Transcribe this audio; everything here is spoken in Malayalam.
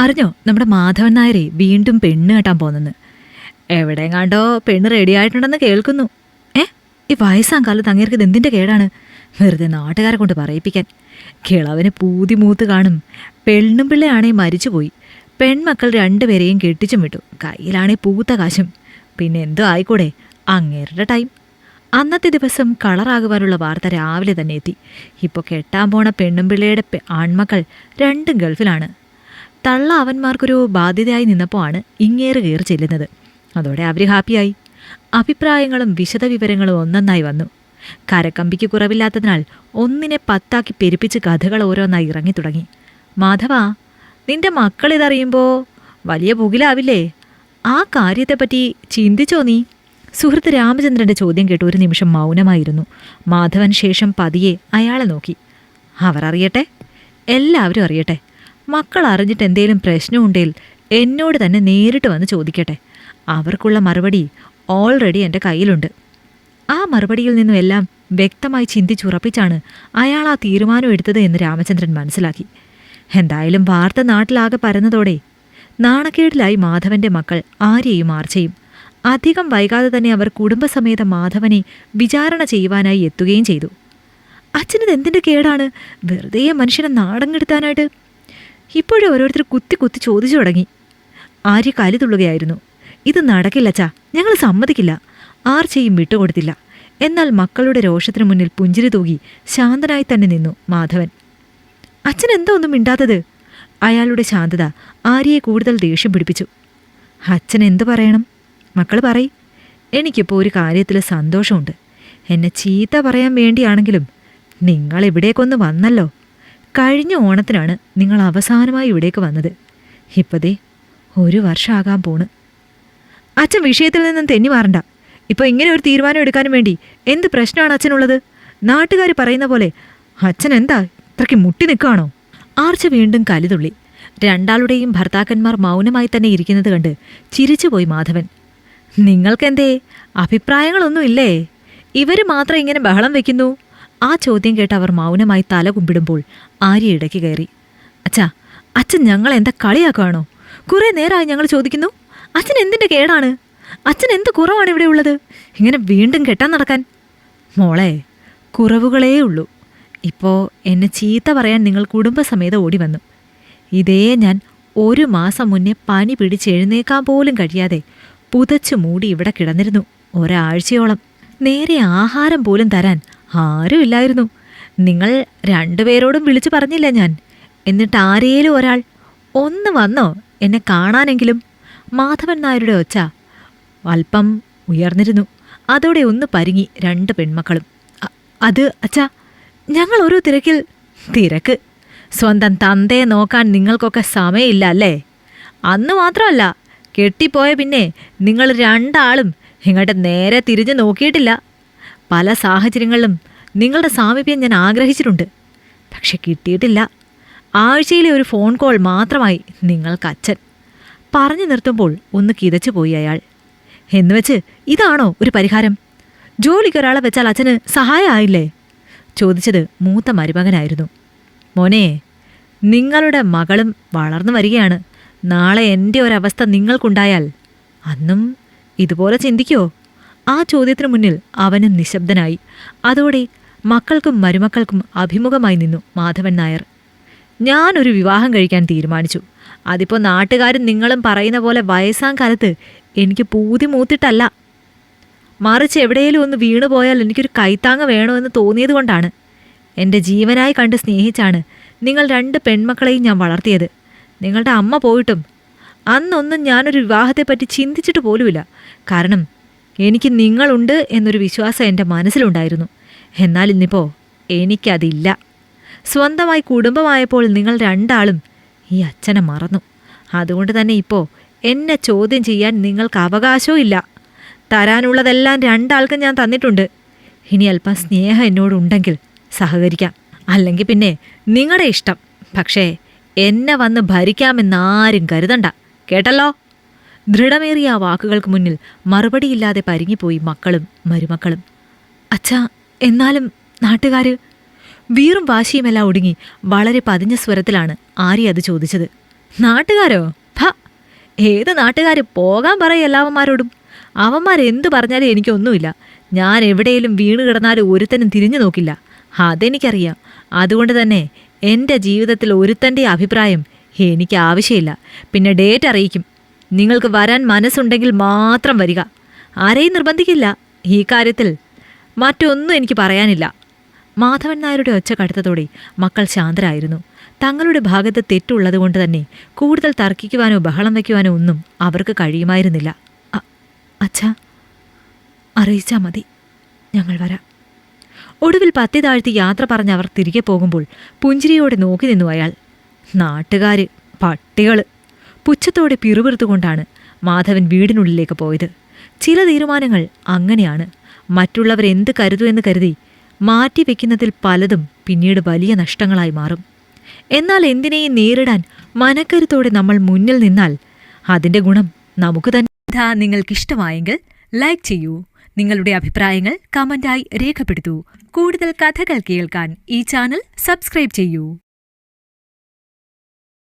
അറിഞ്ഞോ നമ്മുടെ മാധവൻ നായരെ വീണ്ടും പെണ്ണ് കെട്ടാൻ പോന്നെന്ന്. എവിടെയെങ്ങാണ്ടോ പെണ്ണ് റെഡിയായിട്ടുണ്ടെന്ന് കേൾക്കുന്നു. ഈ വയസ്സാം കാലത്ത് അങ്ങേർക്ക് ഇതെന്തിൻ്റെ കേടാണ്? വെറുതെ നാട്ടുകാരെ കൊണ്ട് പറയിപ്പിക്കാൻ. കിളവന് പൂതി മൂത്ത് കാണും. പെണ്ണും പിള്ളയാണേ മരിച്ചുപോയി. പെൺമക്കൾ രണ്ടുപേരെയും കെട്ടിച്ചും വിട്ടു. കയ്യിലാണേ പൂത്ത കാശും. പിന്നെ എന്തോ ആയിക്കൂടെ, അങ്ങേരുടെ ടൈം. അന്നത്തെ ദിവസം കളറാകുവാനുള്ള വാർത്ത രാവിലെ തന്നെ എത്തി. ഇപ്പോൾ കെട്ടാൻ പോണ പെണ്ണും പിള്ളയുടെ ആൺമക്കൾ രണ്ടും ഗൾഫിലാണ്. തള്ള അവന്മാർക്കൊരു ബാധ്യതയായി നിന്നപ്പോൾ ആണ് ഇങ്ങേറ് കയറി ചെല്ലുന്നത്. അതോടെ അവർ ഹാപ്പിയായി. അഭിപ്രായങ്ങളും വിശദവിവരങ്ങളും ഒന്നൊന്നായി വന്നു. കരക്കമ്പിക്ക് കുറവില്ലാത്തതിനാൽ ഒന്നിനെ 10 പെരുപ്പിച്ച് കഥകൾ ഓരോന്നായി ഇറങ്ങി തുടങ്ങി. മാധവാ, നിന്റെ മക്കളിതറിയുമ്പോൾ വലിയ പുകിലാവില്ലേ? ആ കാര്യത്തെപ്പറ്റി ചിന്തിച്ചോ നീ? സുഹൃത്ത് രാമചന്ദ്രൻ്റെ ചോദ്യം കേട്ട് ഒരു നിമിഷം മൗനമായിരുന്നു. മാധവൻ ശേഷം പതിയെ അയാളെ നോക്കി. അവർ അറിയട്ടെ, എല്ലാവരും അറിയട്ടെ. മക്കൾ അറിഞ്ഞിട്ട് എന്തേലും പ്രശ്നമുണ്ടെങ്കിൽ എന്നോട് തന്നെ നേരിട്ട് വന്ന് ചോദിക്കട്ടെ. അവർക്കുള്ള മറുപടി ഓൾറെഡി എൻ്റെ കയ്യിലുണ്ട്. ആ മറുപടിയിൽ നിന്നും എല്ലാം വ്യക്തമായി ചിന്തിച്ചുറപ്പിച്ചാണ് അയാൾ ആ തീരുമാനം എടുത്തത് എന്ന് രാമചന്ദ്രൻ മനസ്സിലാക്കി. എന്തായാലും വാർത്ത നാട്ടിലാകെ പരന്നതോടെ നാണക്കേടിലായി മാധവന്റെ മക്കൾ ആര്യയും ആർച്ചയും. അധികം വൈകാതെ തന്നെ അവർ കുടുംബസമേതം മാധവനെ വിചാരണ ചെയ്യുവാനായി എത്തുകയും ചെയ്തു. അച്ഛനത് എന്തിൻ്റെ കേടാണ്? വെറുതെ മനുഷ്യനെ നാടങ്ങെടുത്താനായിട്ട്. ഇപ്പോഴും ഓരോരുത്തർ കുത്തി കുത്തി ചോദിച്ചു തുടങ്ങി. ആര്യ കലി തുള്ളുകയായിരുന്നു. ഇത് നടക്കില്ലച്ചാ, ഞങ്ങൾ സമ്മതിക്കില്ല. ആർച്ചയും വിട്ടുകൊടുത്തില്ല. എന്നാൽ മക്കളുടെ രോഷത്തിനു മുന്നിൽ പുഞ്ചിരി തൂകി ശാന്തനായി തന്നെ നിന്നു മാധവൻ. അച്ഛൻ എന്താ ഒന്നും മിണ്ടാത്തത്? അയാളുടെ ശാന്തത ആര്യയെ കൂടുതൽ ദേഷ്യം പിടിപ്പിച്ചു. അച്ഛൻ എന്തു പറയണം? മക്കൾ പറയ്. എനിക്കിപ്പോൾ ഒരു കാര്യത്തിൽ സന്തോഷമുണ്ട്. എന്നെ ചീത്ത പറയാൻ വേണ്ടിയാണെങ്കിലും നിങ്ങളിവിടേക്കൊന്ന് വന്നല്ലോ. കഴിഞ്ഞ ഓണത്തിനാണ് നിങ്ങൾ അവസാനമായി ഇവിടേക്ക് വന്നത്. ഇപ്പതേ 1 വർഷമാകാൻ പോണ്. അച്ഛൻ വിഷയത്തിൽ നിന്നും തെന്നി മാറണ്ട. ഇപ്പോൾ ഇങ്ങനെ ഒരു തീരുമാനം എടുക്കാനും വേണ്ടി എന്ത് പ്രശ്നമാണ് അച്ഛനുള്ളത്? നാട്ടുകാർ പറയുന്ന പോലെ അച്ഛൻ എന്താ ഇത്രയ്ക്ക് മുട്ടി നിൽക്കുകയാണോ? ആർച്ച വീണ്ടും കലിതുള്ളി. രണ്ടാളുടെയും ഭർത്താക്കന്മാർ മൗനമായി തന്നെ ഇരിക്കുന്നത് കണ്ട് ചിരിച്ചുപോയി മാധവൻ. നിങ്ങൾക്കെന്തേ അഭിപ്രായങ്ങളൊന്നുമില്ലേ? ഇവർ മാത്രം ഇങ്ങനെ ബഹളം വയ്ക്കുന്നു. ആ ചോദ്യം കേട്ട് അവർ മൗനമായി തല കുമ്പിടുമ്പോൾ ആര്യ ഇടയ്ക്ക് കയറി. അച്ഛൻ ഞങ്ങളെന്താ കളിയാക്കുകയാണോ? കുറേ നേരമായി ഞങ്ങൾ ചോദിക്കുന്നു. അച്ഛൻ എന്തിൻ്റെ കേടാണ്? അച്ഛൻ എന്ത് കുറവാണ് ഇവിടെ ഉള്ളത് ഇങ്ങനെ വീണ്ടും കെട്ടാൻ നടക്കാൻ? മോളെ, കുറവുകളേ ഉള്ളൂ. ഇപ്പോൾ എന്നെ ചീത്ത പറയാൻ നിങ്ങൾ കുടുംബസമേതം ഓടി വന്നു. ഇതേ ഞാൻ 1 മാസം മുന്നേ പനി പിടിച്ചെഴുന്നേക്കാൻ പോലും കഴിയാതെ പുതച്ചു മൂടി ഇവിടെ കിടന്നിരുന്നു ഒരാഴ്ചയോളം. നേരെ ആഹാരം പോലും തരാൻ ആരുമില്ലായിരുന്നു. നിങ്ങൾ 2 പേരോടും വിളിച്ചു പറഞ്ഞില്ല ഞാൻ. എന്നിട്ട് ആരേലും ഒരാൾ ഒന്ന് വന്നോ എന്നെ കാണാനെങ്കിലും? മാധവൻ നായരുടെ ഒച്ച അല്പം ഉയർന്നിരുന്നു. അതോടെ ഒന്ന് പരുങ്ങി 2 പെൺമക്കളും. അത് അച്ഛാ, ഞങ്ങൾ ഓരോ തിരക്ക്. സ്വന്തം തന്തയെ നോക്കാൻ നിങ്ങൾക്കൊക്കെ സമയമില്ല അല്ലേ? അന്ന് മാത്രമല്ല, കെട്ടിപ്പോയ പിന്നെ നിങ്ങൾ 2 ആളും ഇങ്ങോട്ട് നേരെ തിരിഞ്ഞ് നോക്കിയിട്ടില്ല. പല സാഹചര്യങ്ങളിലും നിങ്ങളുടെ സാമീപ്യം ഞാൻ ആഗ്രഹിച്ചിട്ടുണ്ട്. പക്ഷെ കിട്ടിയിട്ടില്ല. ആഴ്ചയിലെ ഒരു ഫോൺ കോൾ മാത്രമായി നിങ്ങൾക്ക് അച്ഛൻ. പറഞ്ഞു നിർത്തുമ്പോൾ ഒന്ന് കിതച്ചു പോയി അയാൾ. എന്നുവെച്ച് ഇതാണോ ഒരു പരിഹാരം? ജോലിക്കൊരാളെ വെച്ചാൽ അച്ഛന് സഹായമായില്ലേ? ചോദിച്ചത് മൂത്ത മരുമകനായിരുന്നു. മോനെ, നിങ്ങളുടെ മകളും വളർന്നു വരികയാണ്. നാളെ എൻ്റെ ഒരവസ്ഥ നിങ്ങൾക്കുണ്ടായാൽ അന്നും ഇതുപോലെ ചിന്തിക്കോ? ആ ചോദ്യത്തിനു മുന്നിൽ അവനും നിശബ്ദനായി. അതോടെ മക്കൾക്കും മരുമക്കൾക്കും അഭിമുഖമായി നിന്നു മാധവൻ നായർ. ഞാനൊരു വിവാഹം കഴിക്കാൻ തീരുമാനിച്ചു. അതിപ്പോൾ നാട്ടുകാരും നിങ്ങളും പറയുന്ന പോലെ വയസ്സാം കാലത്ത് എനിക്ക് പൂതി മൂത്തിട്ടല്ല. മറിച്ച് എവിടെയെങ്കിലും ഒന്ന് വീണുപോയാൽ എനിക്കൊരു കൈത്താങ്ങ് വേണമെന്ന് തോന്നിയത് കൊണ്ടാണ്. എൻ്റെ ജീവനായി കണ്ട് സ്നേഹിച്ചാണ് നിങ്ങൾ 2 പെൺമക്കളെയും ഞാൻ വളർത്തിയത്. നിങ്ങളുടെ അമ്മ പോയിട്ടും അന്നൊന്നും ഞാനൊരു വിവാഹത്തെപ്പറ്റി ചിന്തിച്ചിട്ട് പോലുമില്ല. കാരണം എനിക്ക് നിങ്ങളുണ്ട് എന്നൊരു വിശ്വാസം എൻ്റെ മനസ്സിലുണ്ടായിരുന്നു. എന്നാൽ ഇന്നിപ്പോൾ എനിക്കതില്ല. സ്വന്തമായി കുടുംബമായപ്പോൾ നിങ്ങൾ 2 ആളും ഈ അച്ഛനെ മറന്നു. അതുകൊണ്ട് തന്നെ ഇപ്പോൾ എന്നെ ചോദ്യം ചെയ്യാൻ നിങ്ങൾക്ക് അവകാശവും ഇല്ല. തരാനുള്ളതെല്ലാം 2 ആൾക്കും ഞാൻ തന്നിട്ടുണ്ട്. ഇനി അല്പം സ്നേഹം എന്നോടുണ്ടെങ്കിൽ സഹകരിക്കാം. അല്ലെങ്കിൽ പിന്നെ നിങ്ങളുടെ ഇഷ്ടം. പക്ഷേ എന്നെ വന്ന് ഭരിക്കാമെന്നാരും കരുതണ്ട, കേട്ടല്ലോ? ദൃഢമേറിയ ആ വാക്കുകൾക്ക് മുന്നിൽ മറുപടിയില്ലാതെ പരിങ്ങിപ്പോയി മക്കളും മരുമക്കളും. അച്ഛാ, എന്നാലും നാട്ടുകാർ? വീറും വാശിയുമെല്ലാം ഒടുങ്ങി വളരെ പതിഞ്ഞ സ്വരത്തിലാണ് ആര്യ അത് ചോദിച്ചത്. നാട്ടുകാരോ? ഭ, ഏത് നാട്ടുകാർ? പോകാൻ പറയും എല്ലാവന്മാരോടും. അവന്മാരെന്തു പറഞ്ഞാലും എനിക്കൊന്നുമില്ല. ഞാൻ എവിടെയെങ്കിലും വീണ് കിടന്നാലും ഒരുത്തനും തിരിഞ്ഞു നോക്കില്ല. അതെനിക്കറിയാം. അതുകൊണ്ട് തന്നെ എൻ്റെ ജീവിതത്തിൽ ഒരുത്തൻ്റെ അഭിപ്രായം എനിക്ക് ആവശ്യമില്ല. പിന്നെ ഡേറ്റ് അറിയിക്കും. നിങ്ങൾക്ക് വരാൻ മനസ്സുണ്ടെങ്കിൽ മാത്രം വരിക. ആരെയും നിർബന്ധിക്കില്ല. ഈ കാര്യത്തിൽ മറ്റൊന്നും എനിക്ക് പറയാനില്ല. മാധവൻ നായരുടെ ഒച്ച കടുത്തതോടെ മക്കൾ ശാന്തരായിരുന്നു. തങ്ങളുടെ ഭാഗത്ത് തെറ്റുള്ളതുകൊണ്ട് തന്നെ കൂടുതൽ തർക്കിക്കുവാനോ ബഹളം വയ്ക്കുവാനോ ഒന്നും അവർക്ക് കഴിയുമായിരുന്നില്ല. അച്ഛാ, അറിയിച്ചാൽ മതി, ഞങ്ങൾ വരാം. ഒടുവിൽ പത്തി താഴ്ത്തി യാത്ര പറഞ്ഞ് അവർ തിരികെ പോകുമ്പോൾ പുഞ്ചിരിയോടെ നോക്കി നിന്നു അയാൾ. നാട്ടുകാർ, പട്ടികൾ! പുച്ഛത്തോടെ പിറുപിറുത്തുകൊണ്ടാണ് മാധവൻ വീടിനുള്ളിലേക്ക് പോയത്. ചില തീരുമാനങ്ങൾ അങ്ങനെയാണ്. മറ്റുള്ളവരെന്ത് കരുതുമെന്ന് കരുതി മാറ്റിവെക്കുന്നതിൽ പലതും പിന്നീട് വലിയ നഷ്ടങ്ങളായി മാറും. എന്നാൽ എന്തിനേയും നേരിടാൻ മനക്കരുത്തോടെ നമ്മൾ മുന്നിൽ നിന്നാൽ അതിൻ്റെ ഗുണം നമുക്ക് തന്നെ. നിങ്ങൾക്കിഷ്ടമായെങ്കിൽ ലൈക്ക് ചെയ്യൂ. നിങ്ങളുടെ അഭിപ്രായങ്ങൾ കമന്റായി രേഖപ്പെടുത്തൂ. കൂടുതൽ കഥകൾ കേൾക്കാൻ ഈ ചാനൽ സബ്സ്ക്രൈബ് ചെയ്യൂ.